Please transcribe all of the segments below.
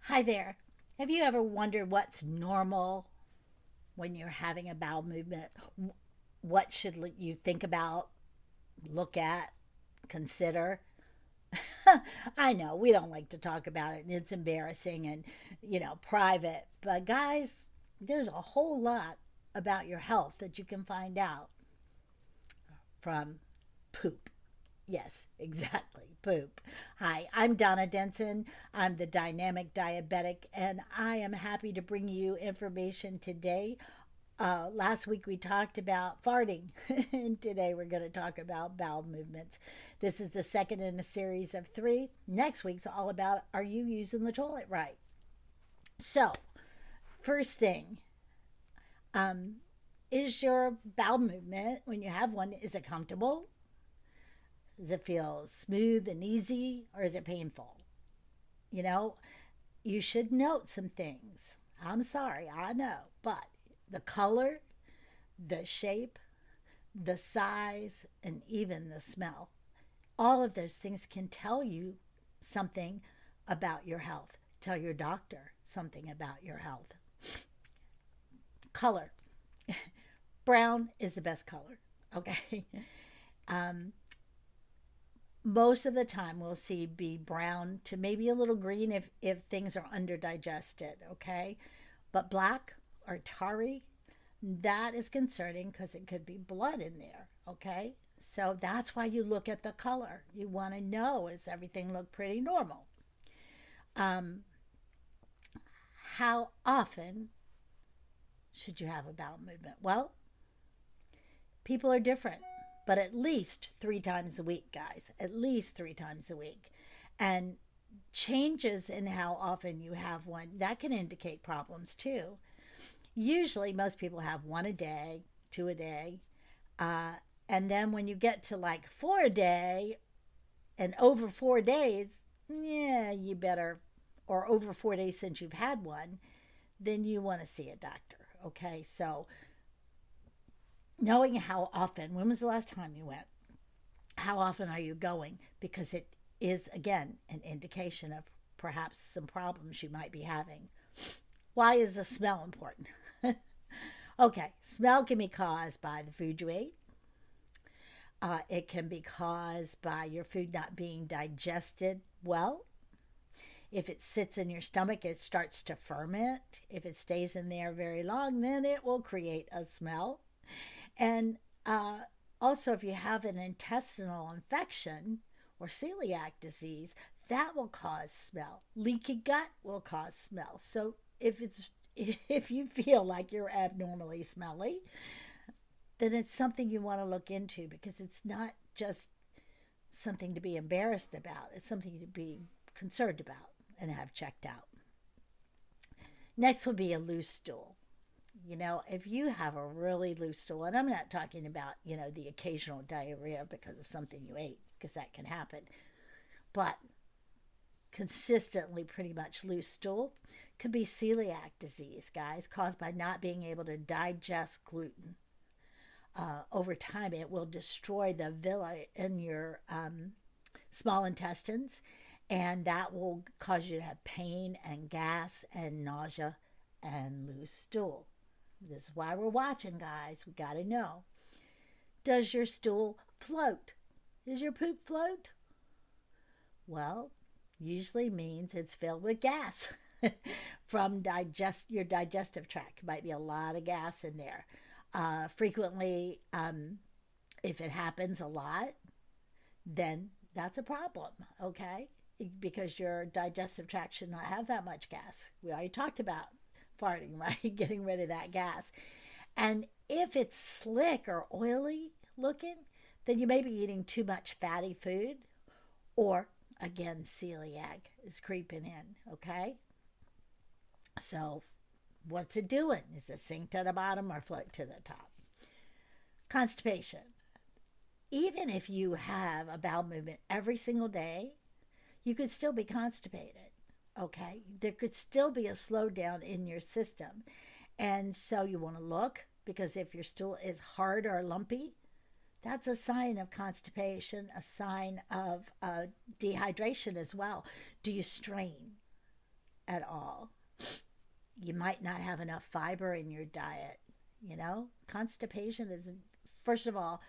Hi there. Have you ever wondered what's normal when you're having a bowel movement? What should you think about, look at, consider? I know we don't like to talk about it and it's embarrassing and, private. But guys, there's a whole lot about your health that you can find out from poop. Yes, exactly. Poop. Hi, I'm Donna Denson. I'm the Dynamic Diabetic, and I am happy to bring you information today. Last week we talked about farting, and today we're going to talk about bowel movements. This is the second in a series of three. Next week's all about are you using the toilet right? So, first thing, um, is your bowel movement, when you have one, is it comfortable? Does it feel smooth and easy, or is it painful? You know, you should note some things. I'm sorry, I know, but the color, the shape, the size, and even the smell, all of those things can tell you something about your health. Tell your doctor something about your health. Color. Brown is the best color, okay? Um, Most of the time we'll see be brown to maybe a little green if things are under digested, okay? But black or tarry, that is concerning because it could be blood in there, okay? So that's why you look at the color. You want to know, is everything look pretty normal? Um, how often should you have a bowel movement? Well, people are different, but at least 3 times a week, guys. At least 3 times a week. And changes in how often you have one, that can indicate problems too. Usually, most people have one a day, two a day. Uh, and then when you get to like four a day and over 4 days, yeah, you better, or over 4 days since you've had one, then you want to see a doctor. Okay, so knowing how often, when was the last time you went? How often are you going? Because it is, again, an indication of perhaps some problems you might be having. Why is the smell important? Okay, smell can be caused by the food you ate. It can be caused by your food not being digested well. If it sits in your stomach, it starts to ferment. If it stays in there very long, then it will create a smell. And also, if you have an intestinal infection or celiac disease, that will cause smell. Leaky gut will cause smell. So if you feel like you're abnormally smelly, then it's something you want to look into because it's not just something to be embarrassed about. It's something to be concerned about and have checked out. Next would be a loose stool. If you have a really loose stool, and I'm not talking about, the occasional diarrhea because of something you ate, because that can happen, but consistently pretty much loose stool could be celiac disease, guys, caused by not being able to digest gluten. Over time, it will destroy the villi in your small intestines, and that will cause you to have pain and gas and nausea and loose stool. This is why we're watching, guys. We got to know. Does your stool float? Does your poop float? Well, usually means it's filled with gas from your digestive tract. Might be a lot of gas in there. Frequently, if it happens a lot, then that's a problem, okay? Because your digestive tract should not have that much gas. We already talked about farting, right? Getting rid of that gas. And if it's slick or oily looking, then you may be eating too much fatty food, or again, celiac is creeping in, okay? So, what's it doing? Is it sink to the bottom or float to the top? Constipation. Even if you have a bowel movement every single day, you could still be constipated. Okay, there could still be a slowdown in your system. And so you want to look because if your stool is hard or lumpy, that's a sign of constipation, a sign of dehydration as well. Do you strain? at all. You might not have enough fiber in your diet. Constipation is, first of all,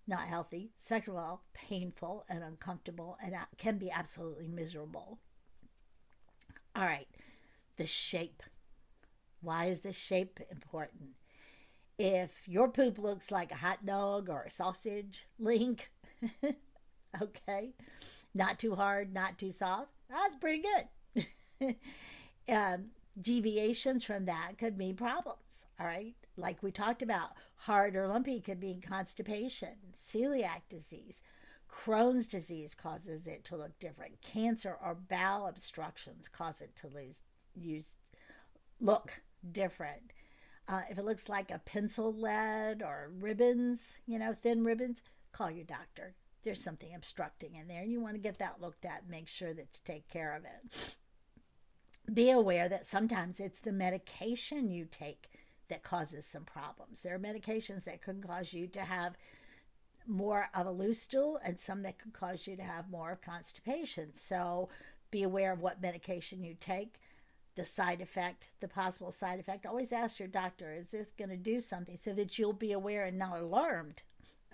not healthy. Second of all, painful and uncomfortable, and can be absolutely miserable. All right, the shape. Why is the shape important? If your poop looks like a hot dog or a sausage link, okay, not too hard, not too soft, that's pretty good. Deviations from that could mean problems, all right? Like we talked about, hard or lumpy could mean constipation, celiac disease. Crohn's disease causes it to look different. Cancer or bowel obstructions cause it to look different. If it looks like a pencil lead or ribbons, thin ribbons, call your doctor. There's something obstructing in there, and you want to get that looked at and make sure that you take care of it. Be aware that sometimes it's the medication you take that causes some problems. There are medications that can cause you to have more of a loose stool and some that could cause you to have more of constipation. So be aware of what medication you take, the side effect, the possible side effect. Always ask your doctor, is this going to do something, so that you'll be aware and not alarmed,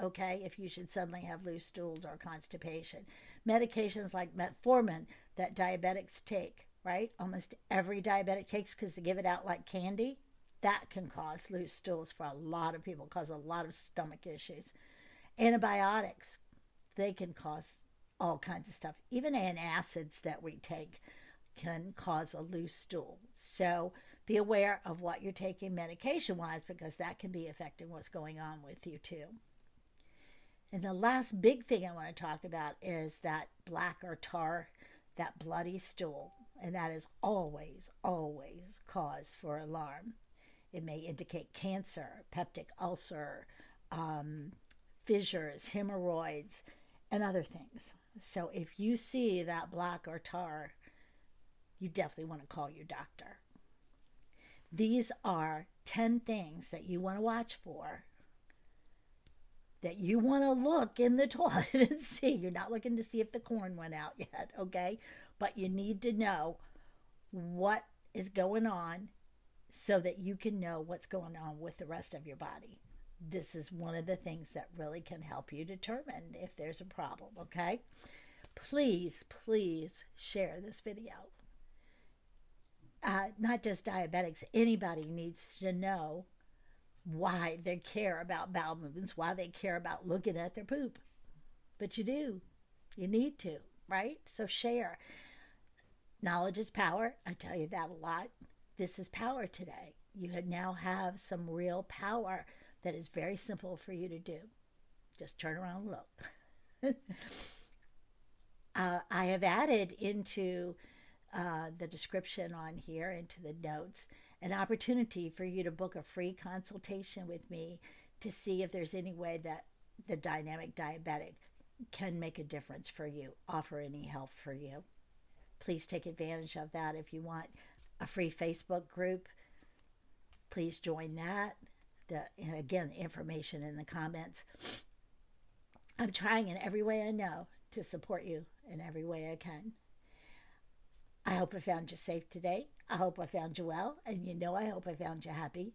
okay, if you should suddenly have loose stools or constipation. Medications like metformin that diabetics take, right? Almost every diabetic takes because they give it out like candy. That can cause loose stools for a lot of people, cause a lot of stomach issues. Antibiotics, they can cause all kinds of stuff. Even antacids that we take can cause a loose stool. So be aware of what you're taking medication-wise, because that can be affecting what's going on with you too. And the last big thing I want to talk about is that black or tar, that bloody stool. And that is always, always cause for alarm. It may indicate cancer, peptic ulcer, fissures, hemorrhoids, and other things. So if you see that black or tar, you definitely want to call your doctor. These are 10 things that you want to watch for, that you want to look in the toilet and see. You're not looking to see if the corn went out yet, okay? But you need to know what is going on so that you can know what's going on with the rest of your body. This is one of the things that really can help you determine if there's a problem, okay? Please, please share this video. Not just diabetics, anybody needs to know why they care about bowel movements, why they care about looking at their poop. But you do. You need to, right? So share. Knowledge is power. I tell you that a lot. This is power today. You now have some real power that is very simple for you to do. Just turn around and look. I have added into the description on here, into the notes, an opportunity for you to book a free consultation with me to see if there's any way that the Dynamic Diabetic can make a difference for you, offer any help for you. Please take advantage of that. If you want a free Facebook group, please join that. And again, the information in the comments. I'm trying in every way I know to support you in every way I can. I hope I found you safe today. I hope I found you well. And I hope I found you happy.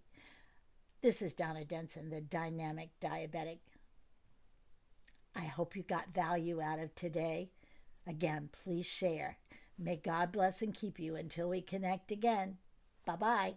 This is Donna Denson, the Dynamic Diabetic. I hope you got value out of today. Again, please share. May God bless and keep you until we connect again. Bye-bye.